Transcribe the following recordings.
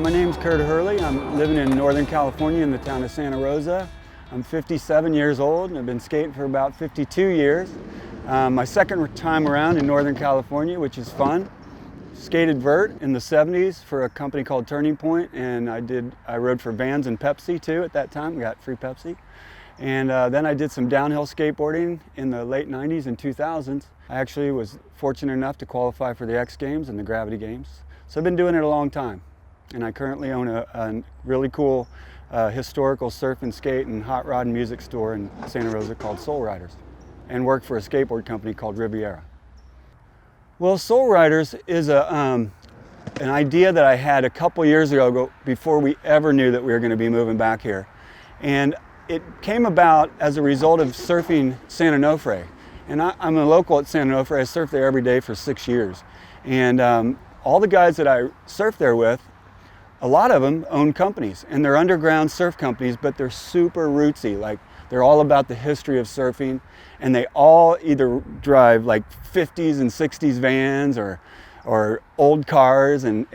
my name's Hurley. I'm living in Northern California in the town of Santa Rosa. I'm 57 years old and I've been skating for about 52 years. My second time around in Northern California, which is fun. Skated vert in the 70s for a company called Turning Point, and I rode for Vans and Pepsi too at that time. We got free Pepsi. And then I did some downhill skateboarding in the late 90s and 2000s. I actually was fortunate enough to qualify for the X Games and the Gravity Games. So I've been doing it a long time. And I currently own a really cool historical surf and skate and hot rod and music store in Santa Rosa called Soulriders, and work for a skateboard company called Riviera. Well, Soulriders is an idea that I had a couple years ago before we ever knew that we were going to be moving back here. And it came about as a result of surfing Santa Onofre. And I'm a local at Santa Onofre. I surfed there every day for 6 years. And all the guys that I surf there with, a lot of them own companies, and they're underground surf companies, but they're super rootsy. Like, they're all about the history of surfing, and they all either drive like 50s and 60s vans or old cars, and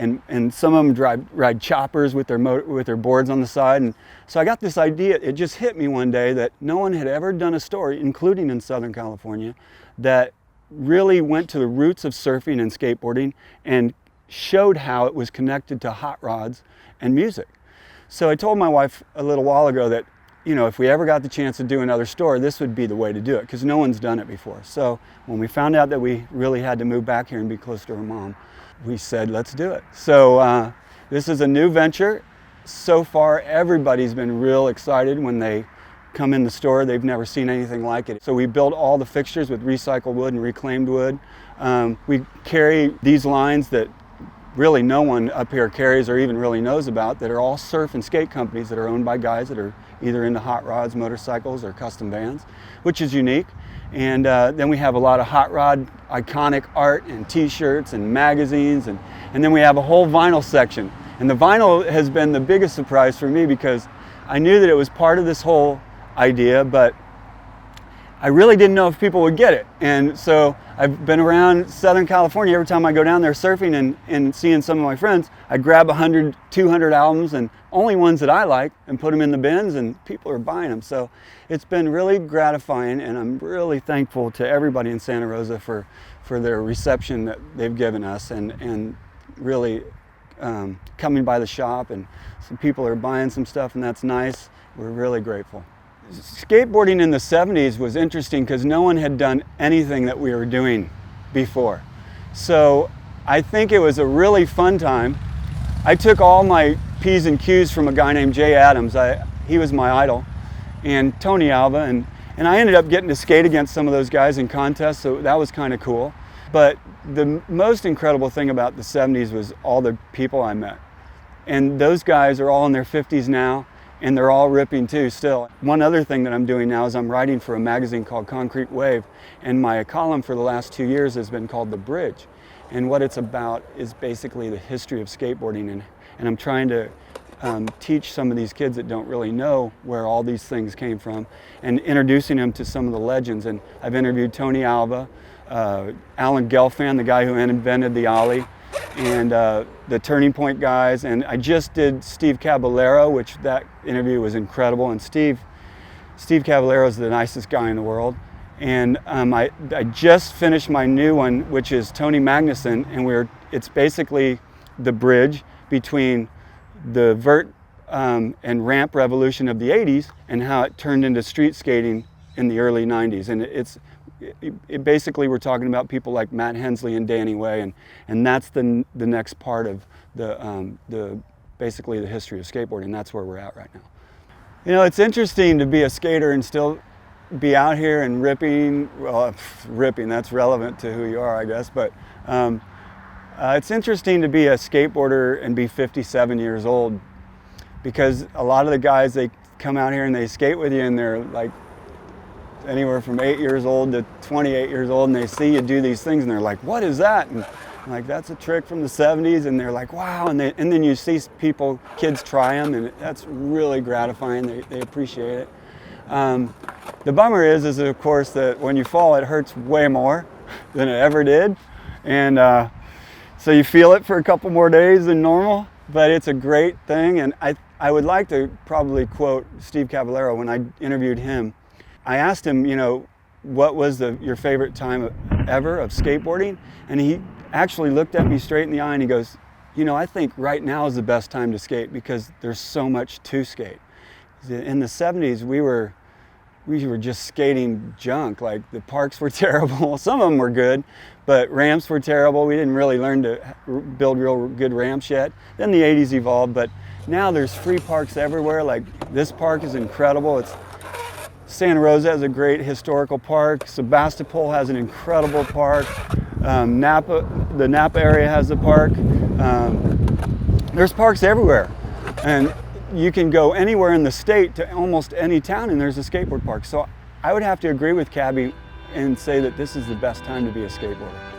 some of them ride choppers with their boards on the side. And so I got this idea. It just hit me one day that no one had ever done a story, including in Southern California, that really went to the roots of surfing and skateboarding and showed how it was connected to hot rods and music. So I told my wife a little while ago that, you know, if we ever got the chance to do another store, this would be the way to do it, because no one's done it before. So when we found out that we really had to move back here and be close to her mom, we said, let's do it. So this is a new venture. So far, everybody's been real excited when they come in the store. They've never seen anything like it. So we built all the fixtures with recycled wood and reclaimed wood. We carry these lines that really no one up here carries or even really knows about, that are all surf and skate companies that are owned by guys that are either into hot rods, motorcycles, or custom vans, which is unique. And then we have a lot of hot rod iconic art and t-shirts and magazines, and then we have a whole vinyl section. And the vinyl has been the biggest surprise for me, because I knew that it was part of this whole idea, but I really didn't know if people would get it. And so I've been around Southern California. Every time I go down there surfing and seeing some of my friends, I grab 100, 200 albums, and only ones that I like, and put them in the bins, and people are buying them. So it's been really gratifying, and I'm really thankful to everybody in Santa Rosa for their reception that they've given us, and really coming by the shop, and some people are buying some stuff, and that's nice. We're really grateful. Skateboarding in the 70s was interesting because no one had done anything that we were doing before. So I think it was a really fun time. I took all my P's and Q's from a guy named Jay Adams. He was my idol, and Tony Alva, and I ended up getting to skate against some of those guys in contests, so that was kind of cool. But the most incredible thing about the 70s was all the people I met. And those guys are all in their 50s now, and they're all ripping too still. One other thing that I'm doing now is I'm writing for a magazine called Concrete Wave, and my column for the last 2 years has been called The Bridge. And what it's about is basically the history of skateboarding, and I'm trying to teach some of these kids that don't really know where all these things came from, and introducing them to some of the legends. And I've interviewed Tony Alva, Alan Gelfand, the guy who invented the Ollie, and the Turning Point guys, and I just did Steve Caballero, which that interview was incredible. And Steve Caballero is the nicest guy in the world. And I just finished my new one, which is Tony Magnuson, and it's basically the bridge between the vert and ramp revolution of the 80s and how it turned into street skating in the early 90s. And it basically, we're talking about people like Matt Hensley and Danny Way, and that's the next part of basically the history of skateboarding. That's where we're at right now. You know, it's interesting to be a skater and still be out here and ripping. Well, ripping, that's relevant to who you are, I guess, but it's interesting to be a skateboarder and be 57 years old, because a lot of the guys, they come out here and they skate with you, and they're like anywhere from 8 years old to 28 years old, and they see you do these things and they're like, what is that? And I'm like, that's a trick from the 70s, and they're like, wow. And then you see kids try them, and that's really gratifying. They appreciate it. The bummer is of course that when you fall, it hurts way more than it ever did, and so you feel it for a couple more days than normal. but it's a great thing. And I would like to probably quote Steve Cavallero when I interviewed him. I asked him, you know, what was your favorite time ever of skateboarding? And he actually looked at me straight in the eye and he goes, you know, I think right now is the best time to skate because there's so much to skate. In the 70s, we were just skating junk. Like the parks were terrible. Some of them were good, but ramps were terrible. We didn't really learn to build real good ramps yet. Then the 80s evolved, but now there's free parks everywhere. Like this park is incredible. Santa Rosa has a great historical park. Sebastopol has an incredible park. The Napa area has a park. There's parks everywhere. And you can go anywhere in the state to almost any town and there's a skateboard park. So I would have to agree with Cabby and say that this is the best time to be a skateboarder.